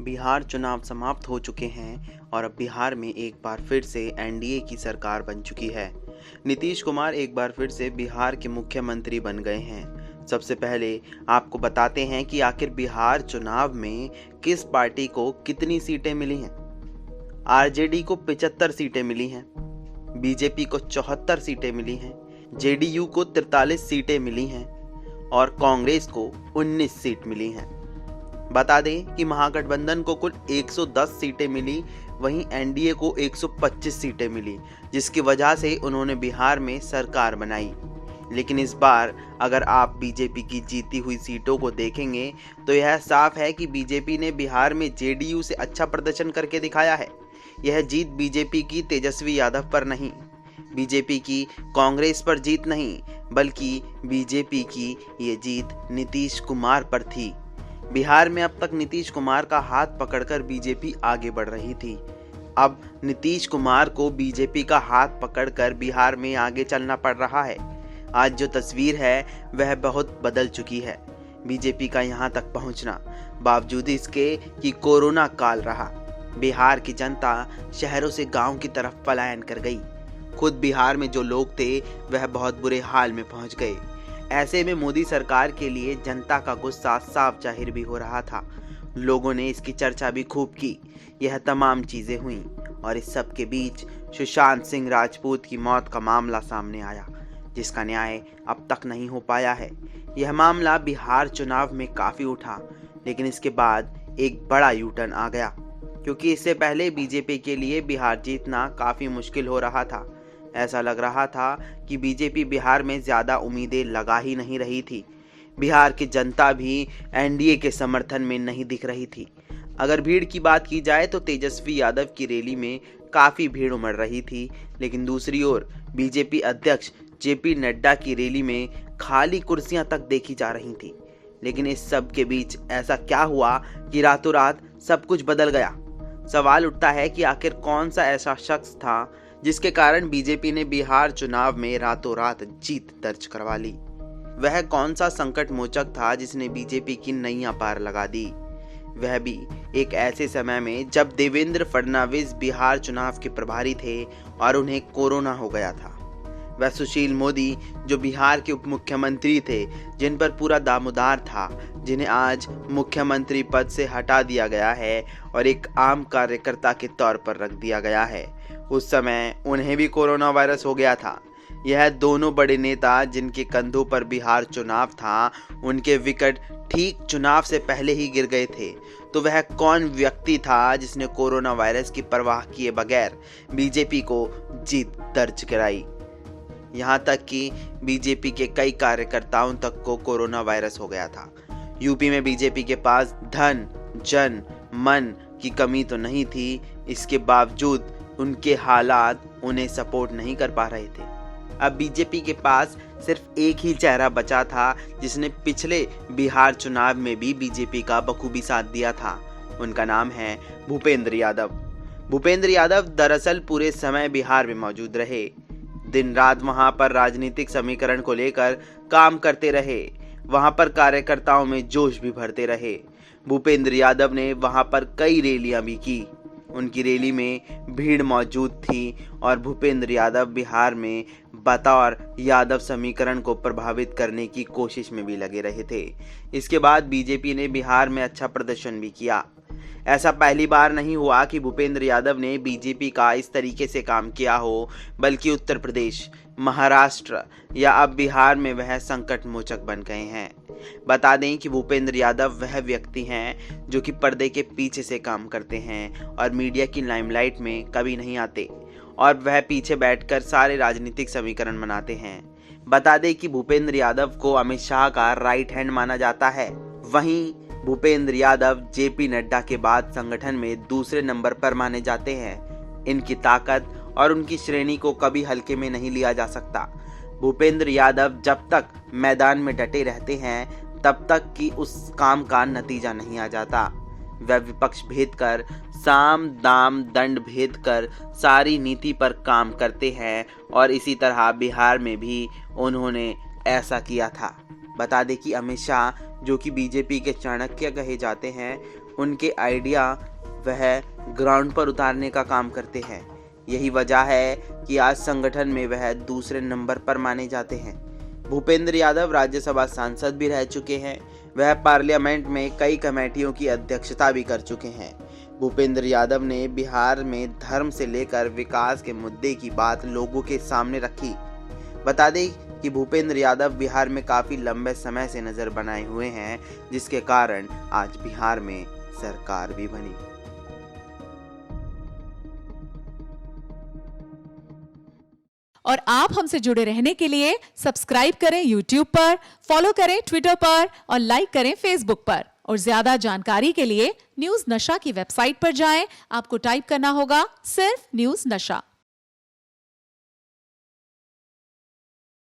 बिहार चुनाव समाप्त हो चुके हैं और अब बिहार में एक बार फिर से एनडीए की सरकार बन चुकी है। नीतीश कुमार एक बार फिर से बिहार के मुख्यमंत्री बन गए हैं। सबसे पहले आपको बताते हैं कि आखिर बिहार चुनाव में किस पार्टी को कितनी सीटें मिली हैं। आरजेडी को 75 सीटें मिली हैं, बीजेपी को 74 सीटें मिली हैं, जेडीयू को 43 सीटें मिली हैं और कांग्रेस को 19 सीट मिली हैं। बता दें कि महागठबंधन को कुल 110 सीटें मिली, वहीं एनडीए को 125 सीटें मिली, जिसकी वजह से उन्होंने बिहार में सरकार बनाई। लेकिन इस बार अगर आप बीजेपी की जीती हुई सीटों को देखेंगे तो यह साफ है कि बीजेपी ने बिहार में जेडीयू से अच्छा प्रदर्शन करके दिखाया है। यह जीत बीजेपी की तेजस्वी यादव पर नहीं, बीजेपी की कांग्रेस पर जीत नहीं, बल्कि बीजेपी की ये जीत नीतीश कुमार पर थी। बिहार में अब तक नीतीश कुमार का हाथ पकड़कर बीजेपी आगे बढ़ रही थी। अब नीतीश कुमार को बीजेपी का हाथ पकड़कर बिहार में आगे चलना पड़ रहा है। आज जो तस्वीर है वह बहुत बदल चुकी है। बीजेपी का यहाँ तक पहुँचना, बावजूद इसके कि कोरोना काल रहा, बिहार की जनता शहरों से गांव की तरफ पलायन कर गई। खुद बिहार में जो लोग थे वह बहुत बुरे हाल में पहुंच गए। ऐसे में मोदी सरकार के लिए जनता का गुस्सा साफ जाहिर भी हो रहा था। लोगों ने इसकी चर्चा भी खूब की। यह तमाम चीजें हुई और इस सब के बीच सुशांत सिंह राजपूत की मौत का मामला सामने आया, जिसका न्याय अब तक नहीं हो पाया है। यह मामला बिहार चुनाव में काफी उठा, लेकिन इसके बाद एक बड़ा यूटर्न आ गया, क्योंकि इससे पहले बीजेपी के लिए बिहार जीतना काफी मुश्किल हो रहा था। ऐसा लग रहा था कि बीजेपी बिहार में ज्यादा उम्मीदें लगा ही नहीं रही थी। बिहार की जनता भी एनडीए के समर्थन में नहीं दिख रही थी। अगर भीड़ की बात की जाए तो तेजस्वी यादव की रैली में काफी भीड़ उमड़ रही थी, लेकिन दूसरी ओर बीजेपी अध्यक्ष जेपी नड्डा की रैली में खाली कुर्सियां तक देखी जा रही थी। लेकिन इस सब के बीच ऐसा क्या हुआ कि रातों रात सब कुछ बदल गया। सवाल उठता है कि आखिर कौन सा ऐसा शख्स था जिसके कारण बीजेपी ने बिहार चुनाव में रातों रात जीत दर्ज करवा ली। वह कौन सा संकट मोचक था जिसने बीजेपी की नैया पार लगा दी, वह भी एक ऐसे समय में जब देवेंद्र फडणवीस बिहार चुनाव के प्रभारी थे और उन्हें कोरोना हो गया था। वह सुशील मोदी जो बिहार के उप मुख्यमंत्री थे, जिन पर पूरा दामोदार था, जिन्हें आज मुख्यमंत्री पद से हटा दिया गया है और एक आम कार्यकर्ता के तौर पर रख दिया गया है। उस समय उन्हें भी कोरोना वायरस हो गया था। यह दोनों बड़े नेता जिनके कंधों पर बिहार चुनाव था, उनके विकेट ठीक चुनाव से पहले ही गिर गए थे। तो वह कौन व्यक्ति था जिसने कोरोना वायरस की परवाह किए बगैर बीजेपी को जीत दर्ज कराई। यहाँ तक कि बीजेपी के कई कार्यकर्ताओं तक को कोरोना वायरस हो गया था। यूपी में बीजेपी के पास धन, जन, मन की कमी तो नहीं थी, इसके बावजूद उनके हालात उन्हें सपोर्ट नहीं कर पा रहे थे। अब बीजेपी के पास सिर्फ एक ही चेहरा बचा था जिसने पिछले बिहार चुनाव में भी बीजेपी का बखूबी साथ दिया था। उनका नाम है भूपेंद्र यादव। भूपेंद्र यादव दरअसल पूरे समय बिहार में मौजूद रहे। दिन रात वहां पर राजनीतिक समीकरण को लेकर काम करते रहे। वहां पर कार्यकर्ताओं में जोश भी भरते रहे। भूपेंद्र यादव ने वहां पर कई रैलियां भी की। उनकी रैली में भीड़ मौजूद थी और भूपेंद्र यादव बिहार में बतौर यादव समीकरण को प्रभावित करने की कोशिश में भी लगे रहे थे। इसके बाद बीजेपी ने बिहार में अच्छा प्रदर्शन भी किया। ऐसा पहली बार नहीं हुआ कि भूपेंद्र यादव ने बीजेपी का इस तरीके से काम किया हो, बल्कि उत्तर प्रदेश, महाराष्ट्र या अब बिहार में वह संकट मोचक बन गए हैं। बता दें कि भूपेंद्र यादव वह व्यक्ति हैं जो कि पर्दे के पीछे से काम करते हैं और मीडिया की लाइमलाइट में कभी नहीं आते, और वह पीछे बैठकर सारे राजनीतिक समीकरण बनाते हैं। बता दें कि भूपेंद्र यादव को अमित शाह का राइट हैंड माना जाता है। वहीं भूपेंद्र यादव जेपी नड्डा के बाद संगठन में दूसरे नंबर पर माने जाते हैं। इनकी ताकत और उनकी श्रेणी को कभी हल्के में नहीं लिया जा सकता। भूपेंद्र यादव जब तक मैदान में डटे रहते हैं तब तक कि उस काम का नतीजा नहीं आ जाता। वह विपक्ष भेद कर, साम दाम दंड भेद कर सारी नीति पर काम करते हैं और इसी तरह बिहार में भी उन्होंने ऐसा किया था। बता दें कि अमित शाह जो कि बीजेपी के चाणक्य कहे जाते हैं, उनके आइडिया वह ग्राउंड पर उतारने का काम करते हैं। यही वजह है कि आज संगठन में वह दूसरे नंबर पर माने जाते हैं। भूपेंद्र यादव राज्यसभा सांसद भी रह चुके हैं। वह पार्लियामेंट में कई कमेटियों की अध्यक्षता भी कर चुके हैं। भूपेंद्र यादव ने बिहार में धर्म से लेकर विकास के मुद्दे की बात लोगों के सामने रखी। बता दें कि भूपेंद्र यादव बिहार में काफी लंबे समय से नजर बनाए हुए हैं, जिसके कारण आज बिहार में सरकार भी बनी। और आप हमसे जुड़े रहने के लिए सब्सक्राइब करें YouTube पर, फॉलो करें Twitter पर और लाइक करें Facebook पर। और ज्यादा जानकारी के लिए न्यूज़ नशा की वेबसाइट पर जाएं। आपको टाइप करना होगा सिर्फ न्यूज़ नशा।